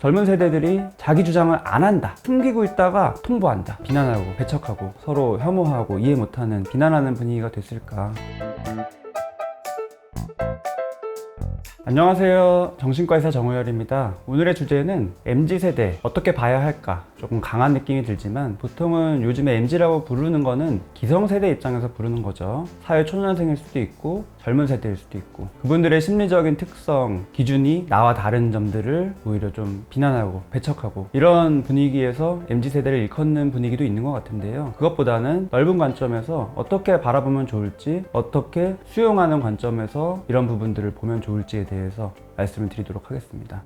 젊은 세대들이 자기 주장을 안 한다, 숨기고 있다가 통보한다, 비난하고 배척하고 서로 혐오하고 이해 못하는 비난하는 분위기가 됐을까. 안녕하세요. 정신과 의사 정우열입니다. 오늘의 주제는 MZ세대 어떻게 봐야 할까? 조금 강한 느낌이 들지만 보통은 요즘에 MZ라고 부르는 거는 기성세대 입장에서 부르는 거죠. 사회 초년생일 수도 있고 젊은 세대일 수도 있고 그분들의 심리적인 특성, 기준이 나와 다른 점들을 오히려 좀 비난하고 배척하고 이런 분위기에서 MZ세대를 일컫는 분위기도 있는 것 같은데요. 그것보다는 넓은 관점에서 어떻게 바라보면 좋을지, 어떻게 수용하는 관점에서 이런 부분들을 보면 좋을지에 대해서 말씀을 드리도록 하겠습니다.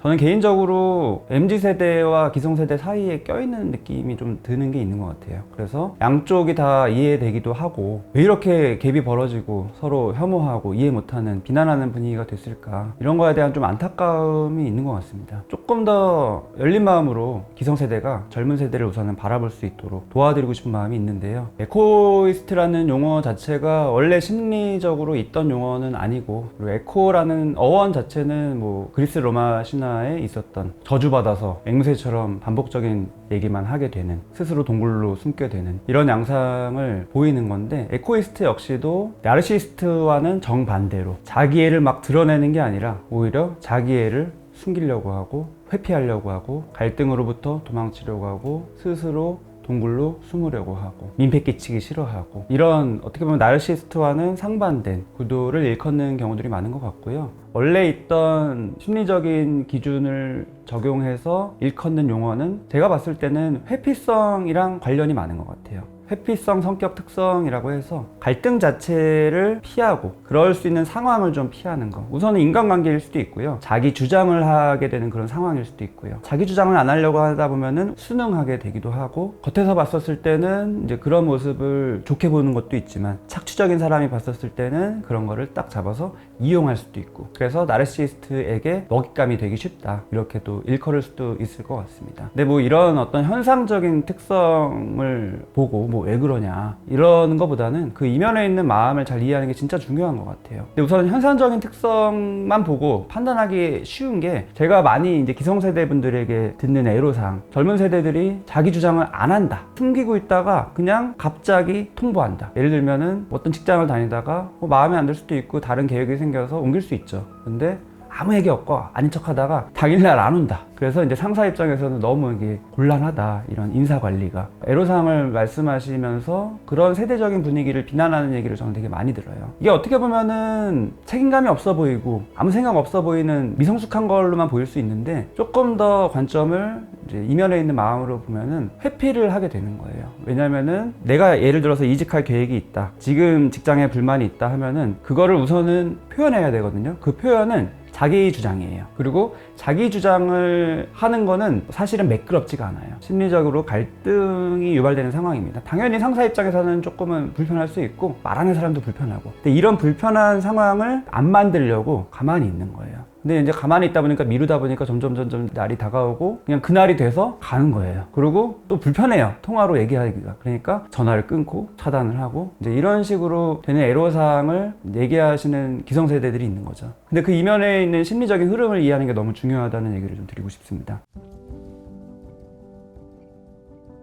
저는 개인적으로 MZ세대와 기성세대 사이에 껴있는 느낌이 좀 드는 게 있는 것 같아요. 그래서 양쪽이 다 이해되기도 하고 왜 이렇게 갭이 벌어지고 서로 혐오하고 이해 못하는 비난하는 분위기가 됐을까, 이런 거에 대한 좀 안타까움이 있는 것 같습니다. 조금 더 열린 마음으로 기성세대가 젊은 세대를 우선은 바라볼 수 있도록 도와드리고 싶은 마음이 있는데요. 에코이스트라는 용어 자체가 원래 심리적으로 있던 용어는 아니고, 그리고 에코라는 어원 자체는 뭐 그리스 로마 신화 에 있었던 저주받아서 앵무새처럼 반복적인 얘기만 하게 되는, 스스로 동굴로 숨게 되는 이런 양상을 보이는 건데, 에코이스트 역시도 나르시스트와는 정반대로 자기애를 막 드러내는 게 아니라 오히려 자기애를 숨기려고 하고 회피하려고 하고 갈등으로부터 도망치려고 하고 스스로 동굴로 숨으려고 하고 민폐 끼치기 싫어하고, 이런 어떻게 보면 나르시스트와는 상반된 구도를 일컫는 경우들이 많은 것 같고요. 원래 있던 심리적인 기준을 적용해서 일컫는 용어는 제가 봤을 때는 회피성이랑 관련이 많은 것 같아요. 회피성 성격 특성이라고 해서 갈등 자체를 피하고 그럴 수 있는 상황을 좀 피하는 거. 우선은 인간관계일 수도 있고요. 자기 주장을 하게 되는 그런 상황일 수도 있고요. 자기 주장을 안 하려고 하다 보면은 순응하게 되기도 하고, 겉에서 봤었을 때는 이제 그런 모습을 좋게 보는 것도 있지만 착취적인 사람이 봤었을 때는 그런 거를 딱 잡아서 이용할 수도 있고, 그래서 나르시스트에게 먹잇감이 되기 쉽다, 이렇게 또 일컬을 수도 있을 것 같습니다. 근데 뭐 이런 어떤 현상적인 특성을 보고 뭐 왜 그러냐 이러는 것보다는 그 이면에 있는 마음을 잘 이해하는 게 진짜 중요한 것 같아요. 근데 우선 현상적인 특성만 보고 판단하기 쉬운 게, 제가 많이 이제 기성세대 분들에게 듣는 애로사항, 젊은 세대들이 자기 주장을 안 한다, 숨기고 있다가 그냥 갑자기 통보한다. 예를 들면은 어떤 직장을 다니다가 뭐 마음에 안 들 수도 있고 다른 계획이 생겨서 옮길 수 있죠. 근데 아무 얘기 없고 아닌 척 하다가 당일날 안 온다. 그래서 이제 상사 입장에서는 너무 이게 곤란하다, 이런 인사 관리가. 애로사항을 말씀하시면서 그런 세대적인 분위기를 비난하는 얘기를 저는 되게 많이 들어요. 이게 어떻게 보면은 책임감이 없어 보이고 아무 생각 없어 보이는 미성숙한 걸로만 보일 수 있는데, 조금 더 관점을 이제 이면에 있는 마음으로 보면은 회피를 하게 되는 거예요. 왜냐면은 내가 예를 들어서 이직할 계획이 있다, 지금 직장에 불만이 있다 하면은 그거를 우선은 표현해야 되거든요. 그 표현은 자기 주장이에요. 그리고 자기 주장을 하는 거는 사실은 매끄럽지가 않아요. 심리적으로 갈등이 유발되는 상황입니다. 당연히 상사 입장에서는 조금은 불편할 수 있고 말하는 사람도 불편하고, 근데 이런 불편한 상황을 안 만들려고 가만히 있는 거예요. 근데 이제 가만히 있다 보니까, 미루다 보니까 점점 날이 다가오고 그냥 그날이 돼서 가는 거예요. 그리고 또 불편해요, 통화로 얘기하기가. 그러니까 전화를 끊고 차단을 하고, 이제 이런 식으로 되는 애로사항을 얘기하시는 기성세대들이 있는 거죠. 근데 그 이면에 있는 심리적인 흐름을 이해하는 게 너무 중요하다는 얘기를 좀 드리고 싶습니다.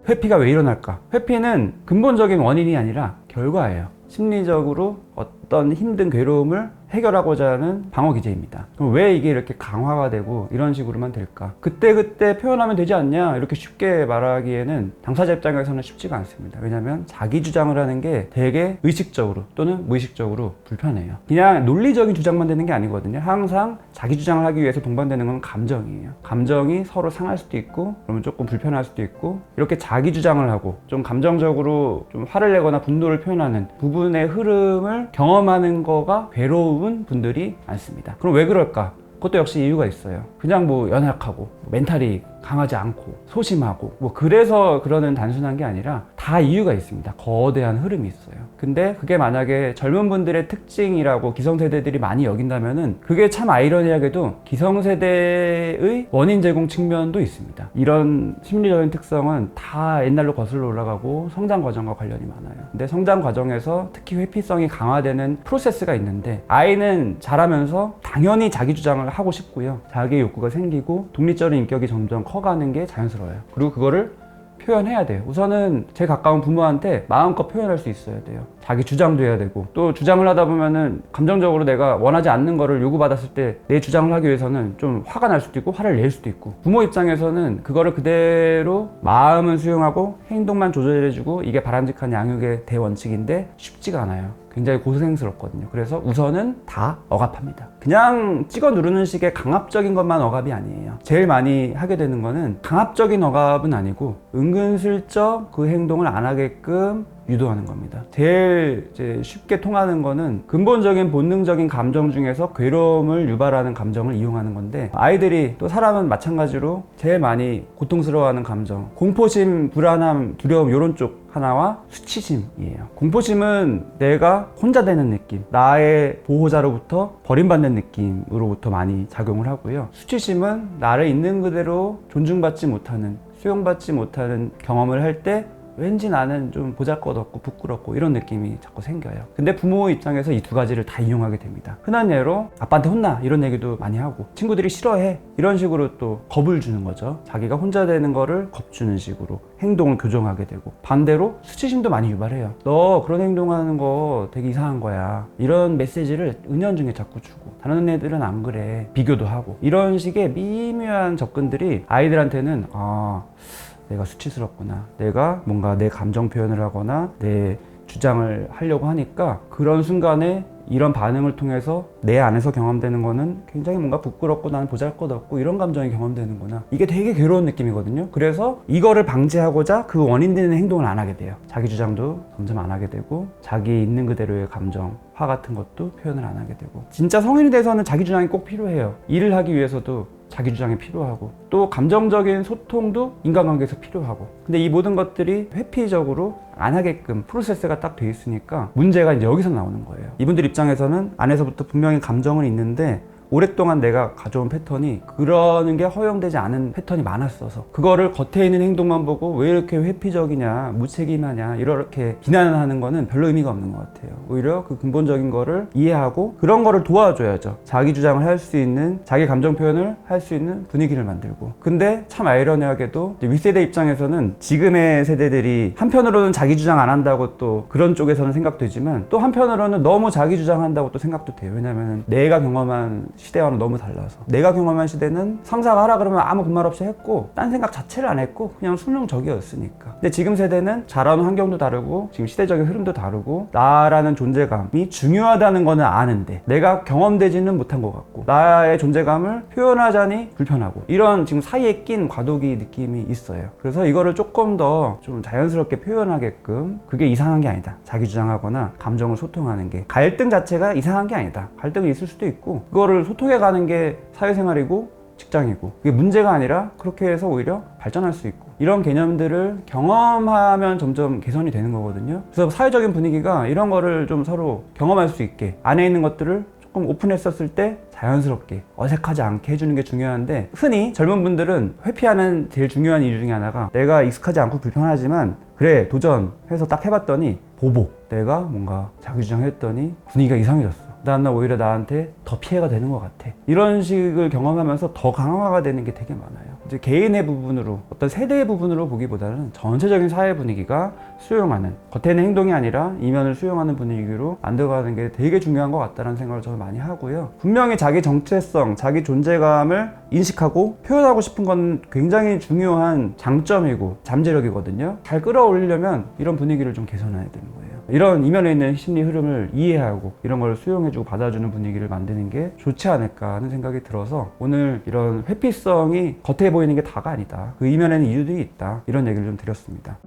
회피가 왜 일어날까? 회피는 근본적인 원인이 아니라 결과예요. 심리적으로 어떤 힘든 괴로움을 해결하고자 하는 방어 기제입니다. 그럼 왜 이게 이렇게 강화가 되고 이런 식으로만 될까? 그때 표현하면 되지 않냐, 이렇게 쉽게 말하기에는 당사자 입장에서는 쉽지가 않습니다. 왜냐하면 자기 주장을 하는 게 되게 의식적으로 또는 무의식적으로 불편해요. 그냥 논리적인 주장만 되는 게 아니거든요. 항상 자기 주장을 하기 위해서 동반되는 건 감정이에요. 감정이 서로 상할 수도 있고 그러면 조금 불편할 수도 있고, 이렇게 자기 주장을 하고 좀 감정적으로 좀 화를 내거나 분노를 표현하는 부분의 흐름을 경험하는 거가 괴로운 분들이 많습니다. 그럼 왜 그럴까? 그것도 역시 이유가 있어요. 그냥 뭐 연약하고 멘탈이 강하지 않고 소심하고 뭐 그래서 그러는 단순한 게 아니라 다 이유가 있습니다. 거대한 흐름이 있어요. 근데 그게 만약에 젊은 분들의 특징이라고 기성세대들이 많이 여긴다면은 그게 참 아이러니하게도 기성세대의 원인 제공 측면도 있습니다. 이런 심리적인 특성은 다 옛날로 거슬러 올라가고 성장 과정과 관련이 많아요. 근데 성장 과정에서 특히 회피성이 강화되는 프로세스가 있는데 아이는 자라면서 당연히 자기 주장을 하고 싶고요. 자기의 욕구가 생기고 독립적인 인격이 점점 커가는 게 자연스러워요. 그리고 그거를 표현해야 돼요. 우선은 제 가까운 부모한테 마음껏 표현할 수 있어야 돼요. 자기 주장도 해야 되고 또 주장을 하다 보면은 감정적으로 내가 원하지 않는 거를 요구받았을 때 내 주장을 하기 위해서는 좀 화가 날 수도 있고 화를 낼 수도 있고 부모 입장에서는 그거를 그대로 마음은 수용하고 행동만 조절해주고 이게 바람직한 양육의 대원칙인데 쉽지가 않아요. 굉장히 고생스럽거든요. 그래서 우선은 다 억압합니다. 그냥 찍어 누르는 식의 강압적인 것만 억압이 아니에요. 제일 많이 하게 되는 거는 강압적인 억압은 아니고 은근슬쩍 그 행동을 안 하게끔 유도하는 겁니다. 제일 이제 쉽게 통하는 거는 근본적인 본능적인 감정 중에서 괴로움을 유발하는 감정을 이용하는 건데 아이들이 또 사람은 마찬가지로 제일 많이 고통스러워하는 감정 공포심, 불안함, 두려움 이런 쪽 하나와 수치심이에요. 공포심은 내가 혼자 되는 느낌, 나의 보호자로부터 버림받는 느낌으로부터 많이 작용을 하고요. 수치심은 나를 있는 그대로 존중받지 못하는, 수용받지 못하는 경험을 할 때 왠지 나는 좀 보잘것없고 부끄럽고 이런 느낌이 자꾸 생겨요. 근데 부모 입장에서 이 두 가지를 다 이용하게 됩니다. 흔한 예로 아빠한테 혼나 이런 얘기도 많이 하고 친구들이 싫어해 이런 식으로 또 겁을 주는 거죠. 자기가 혼자 되는 거를 겁주는 식으로 행동을 교정하게 되고 반대로 수치심도 많이 유발해요. 너 그런 행동하는 거 되게 이상한 거야 이런 메시지를 은연중에 자꾸 주고 다른 애들은 안 그래 비교도 하고 이런 식의 미묘한 접근들이 아이들한테는 내가 수치스럽구나. 내가 뭔가 내 감정 표현을 하거나 내 주장을 하려고 하니까 그런 순간에 이런 반응을 통해서 내 안에서 경험되는 거는 굉장히 뭔가 부끄럽고 나는 보잘것없고 이런 감정이 경험되는구나. 이게 되게 괴로운 느낌이거든요. 그래서 이거를 방지하고자 그 원인 되는 행동을 안 하게 돼요. 자기 주장도 점점 안 하게 되고 자기 있는 그대로의 감정, 화 같은 것도 표현을 안 하게 되고 진짜 성인이 돼서는 자기 주장이 꼭 필요해요. 일을 하기 위해서도 자기 주장이 필요하고 또 감정적인 소통도 인간관계에서 필요하고 근데 이 모든 것들이 회피적으로 안 하게끔 프로세스가 딱 돼 있으니까 문제가 이제 여기서 나오는 거예요. 이분들 입장에서는 안에서부터 분명히 감정은 있는데 오랫동안 내가 가져온 패턴이 그러는 게 허용되지 않은 패턴이 많았어서 그거를 겉에 있는 행동만 보고 왜 이렇게 회피적이냐 무책임하냐 이렇게 비난하는 거는 별로 의미가 없는 것 같아요. 오히려 그 근본적인 거를 이해하고 그런 거를 도와줘야죠. 자기 주장을 할 수 있는 자기 감정 표현을 할 수 있는 분위기를 만들고 근데 참 아이러니하게도 윗세대 입장에서는 지금의 세대들이 한편으로는 자기 주장 안 한다고 또 그런 쪽에서는 생각되지만 또 한편으로는 너무 자기 주장한다고 또 생각도 돼요. 왜냐면 내가 경험한 시대와는 너무 달라서 내가 경험한 시대는 상사가 하라 그러면 아무 그 말 없이 했고 딴 생각 자체를 안 했고 그냥 순응적이었으니까 근데 지금 세대는 자라는 환경도 다르고 지금 시대적인 흐름도 다르고 나라는 존재감이 중요하다는 거는 아는데 내가 경험되지는 못한 것 같고 나의 존재감을 표현하자니 불편하고 이런 지금 사이에 낀 과도기 느낌이 있어요. 그래서 이거를 조금 더 좀 자연스럽게 표현하게끔 그게 이상한 게 아니다. 자기 주장하거나 감정을 소통하는 게 갈등 자체가 이상한 게 아니다. 갈등이 있을 수도 있고 그거를 소통해 가는 게 사회생활이고 직장이고 그게 문제가 아니라 그렇게 해서 오히려 발전할 수 있고 이런 개념들을 경험하면 점점 개선이 되는 거거든요. 그래서 사회적인 분위기가 이런 거를 좀 서로 경험할 수 있게 안에 있는 것들을 조금 오픈했었을 때 자연스럽게 어색하지 않게 해주는 게 중요한데 흔히 젊은 분들은 회피하는 제일 중요한 이유 중에 하나가 내가 익숙하지 않고 불편하지만 그래 도전해서 딱 해봤더니 보복 내가 뭔가 자기 주장했더니 분위기가 이상해졌어. 다음날 오히려 나한테 더 피해가 되는 것 같아. 이런 식을 경험하면서 더 강화가 되는 게 되게 많아요. 이제 개인의 부분으로 어떤 세대의 부분으로 보기보다는 전체적인 사회 분위기가 수용하는 겉에 있는 행동이 아니라 이면을 수용하는 분위기로 만들어가는 게 되게 중요한 것 같다는 생각을 저는 많이 하고요. 분명히 자기 정체성, 자기 존재감을 인식하고 표현하고 싶은 건 굉장히 중요한 장점이고 잠재력이거든요. 잘 끌어올리려면 이런 분위기를 좀 개선해야 되는 거예요. 이런 이면에 있는 심리 흐름을 이해하고 이런 걸 수용해주고 받아주는 분위기를 만드는 게 좋지 않을까 하는 생각이 들어서 오늘 이런 회피성이 겉에 보이는 게 다가 아니다. 그 이면에는 이유들이 있다. 이런 얘기를 좀 드렸습니다.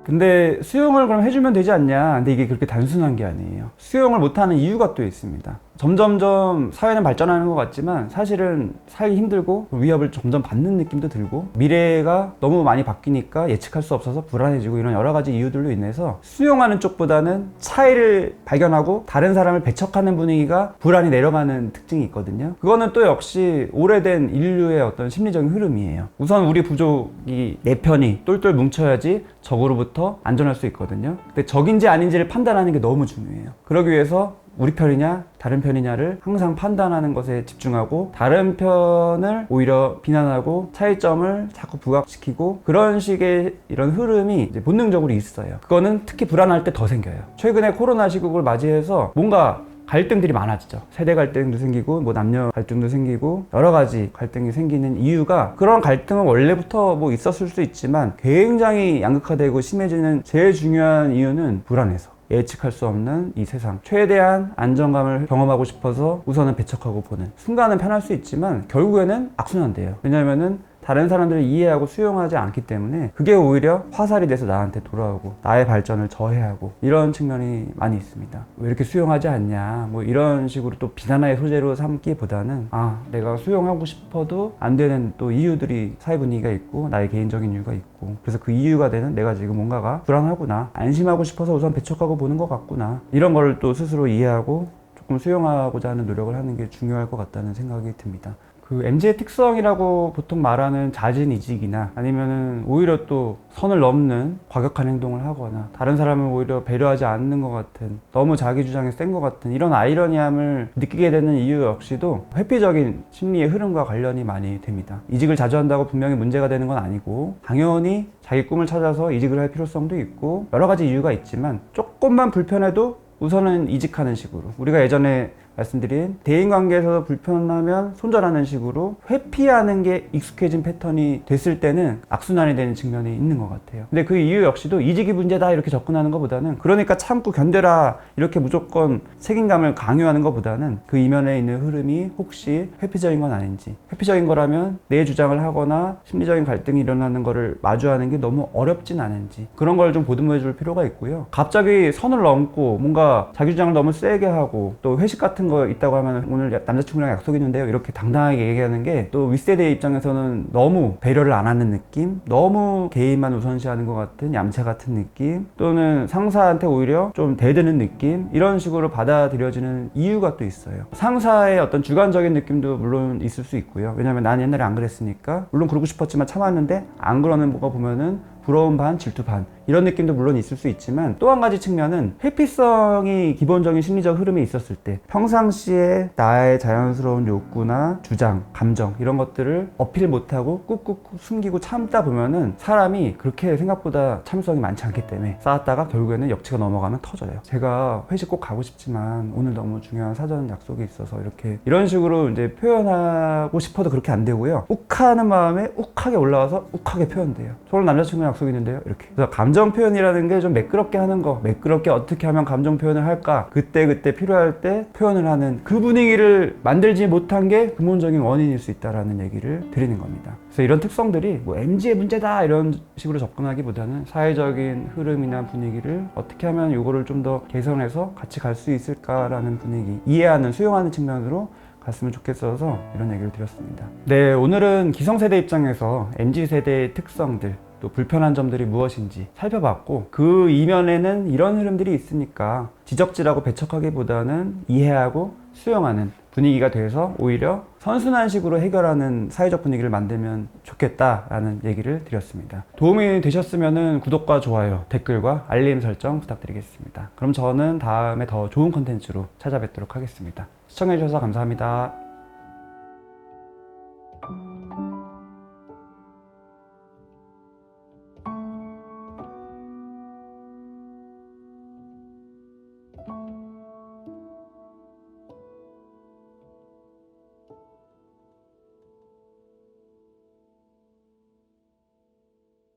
근데 수용을 그럼 해주면 되지 않냐? 근데 이게 그렇게 단순한 게 아니에요. 수용을 못하는 이유가 또 있습니다. 점점점 사회는 발전하는 것 같지만 사실은 살기 힘들고 위협을 점점 받는 느낌도 들고 미래가 너무 많이 바뀌니까 예측할 수 없어서 불안해지고 이런 여러 가지 이유들로 인해서 수용하는 쪽보다는 차이를 발견하고 다른 사람을 배척하는 분위기가 불안이 내려가는 특징이 있거든요. 그거는 또 역시 오래된 인류의 어떤 심리적인 흐름이에요. 우선 우리 부족이 내 편이 똘똘 뭉쳐야지 적으로부터 안전할 수 있거든요. 근데 적인지 아닌지를 판단하는 게 너무 중요해요. 그러기 위해서 우리 편이냐 다른 편이냐를 항상 판단하는 것에 집중하고 다른 편을 오히려 비난하고 차이점을 자꾸 부각시키고 그런 식의 이런 흐름이 이제 본능적으로 있어요. 그거는 특히 불안할 때 더 생겨요. 최근에 코로나 시국을 맞이해서 뭔가 갈등들이 많아지죠. 세대 갈등도 생기고 뭐 남녀 갈등도 생기고 여러 가지 갈등이 생기는 이유가 그런 갈등은 원래부터 뭐 있었을 수 있지만 굉장히 양극화되고 심해지는 제일 중요한 이유는 불안해서. 예측할 수 없는 이 세상 최대한 안정감을 경험하고 싶어서 우선은 배척하고 보는 순간은 편할 수 있지만 결국에는 악순환돼요. 왜냐면은 다른 사람들을 이해하고 수용하지 않기 때문에 그게 오히려 화살이 돼서 나한테 돌아오고 나의 발전을 저해하고 이런 측면이 많이 있습니다. 왜 이렇게 수용하지 않냐 뭐 이런 식으로 또 비난의 소재로 삼기보다는 내가 수용하고 싶어도 안 되는 또 이유들이 사회 분위기가 있고 나의 개인적인 이유가 있고 그래서 그 이유가 되는 내가 지금 뭔가가 불안하구나 안심하고 싶어서 우선 배척하고 보는 것 같구나 이런 거를 또 스스로 이해하고 조금 수용하고자 하는 노력을 하는 게 중요할 것 같다는 생각이 듭니다. 그 MZ의 특성이라고 보통 말하는 잦은 이직이나 아니면은 오히려 또 선을 넘는 과격한 행동을 하거나 다른 사람을 오히려 배려하지 않는 것 같은 너무 자기 주장이 센 것 같은 이런 아이러니함을 느끼게 되는 이유 역시도 회피적인 심리의 흐름과 관련이 많이 됩니다. 이직을 자주 한다고 분명히 문제가 되는 건 아니고 당연히 자기 꿈을 찾아서 이직을 할 필요성도 있고 여러 가지 이유가 있지만 조금만 불편해도 우선은 이직하는 식으로 우리가 예전에 말씀드린 대인관계에서 불편하면 손절하는 식으로 회피하는 게 익숙해진 패턴이 됐을 때는 악순환이 되는 측면이 있는 것 같아요. 근데 그 이유 역시도 이직이 문제다 이렇게 접근하는 것보다는 그러니까 참고 견뎌라 이렇게 무조건 책임감을 강요하는 것보다는 그 이면에 있는 흐름이 혹시 회피적인 건 아닌지 회피적인 거라면 내 주장을 하거나 심리적인 갈등이 일어나는 거를 마주하는 게 너무 어렵진 않은지 그런 걸 좀 보듬어 줄 필요가 있고요. 갑자기 선을 넘고 뭔가 자기 주장을 너무 세게 하고 또 회식 같은 거 있다고 하면 오늘 남자친구랑 약속 있는데요 이렇게 당당하게 얘기하는 게 또 윗세대 입장에서는 너무 배려를 안 하는 느낌 너무 개인만 우선시하는 것 같은 얌체 같은 느낌 또는 상사한테 오히려 좀 대드는 느낌 이런 식으로 받아들여지는 이유가 또 있어요. 상사의 어떤 주관적인 느낌도 물론 있을 수 있고요. 왜냐면 난 옛날에 안 그랬으니까 물론 그러고 싶었지만 참았는데 안 그러는 거 보면은 부러움 반, 질투 반 이런 느낌도 물론 있을 수 있지만 또 한 가지 측면은 회피성이 기본적인 심리적 흐름에 있었을 때 평상시에 나의 자연스러운 욕구나 주장, 감정 이런 것들을 어필 못하고 꾹꾹 숨기고 참다 보면은 사람이 그렇게 생각보다 참을성이 많지 않기 때문에 쌓았다가 결국에는 역치가 넘어가면 터져요. 제가 회식 꼭 가고 싶지만 오늘 너무 중요한 사전 약속이 있어서 이렇게 이런 식으로 이제 표현하고 싶어도 그렇게 안 되고요. 욱하는 마음에 욱하게 올라와서 욱하게 표현돼요. 저는 남자친구랑 약속이 있는데요 이렇게. 그래서 감정 표현이라는 게 좀 매끄럽게 하는 거 매끄럽게 어떻게 하면 감정 표현을 할까 그때 필요할 때 표현을 하는 그 분위기를 만들지 못한 게 근본적인 원인일 수 있다라는 얘기를 드리는 겁니다. 그래서 이런 특성들이 뭐 MZ의 문제다 이런 식으로 접근하기보다는 사회적인 흐름이나 분위기를 어떻게 하면 이거를 좀 더 개선해서 같이 갈 수 있을까라는 분위기 이해하는 수용하는 측면으로 갔으면 좋겠어서 이런 얘기를 드렸습니다. 네, 오늘은 기성세대 입장에서 MZ세대의 특성들 또 불편한 점들이 무엇인지 살펴봤고 그 이면에는 이런 흐름들이 있으니까 지적질하고 배척하기보다는 이해하고 수용하는 분위기가 돼서 오히려 선순환식으로 해결하는 사회적 분위기를 만들면 좋겠다라는 얘기를 드렸습니다. 도움이 되셨으면 구독과 좋아요, 댓글과 알림 설정 부탁드리겠습니다. 그럼 저는 다음에 더 좋은 컨텐츠로 찾아뵙도록 하겠습니다. 시청해주셔서 감사합니다.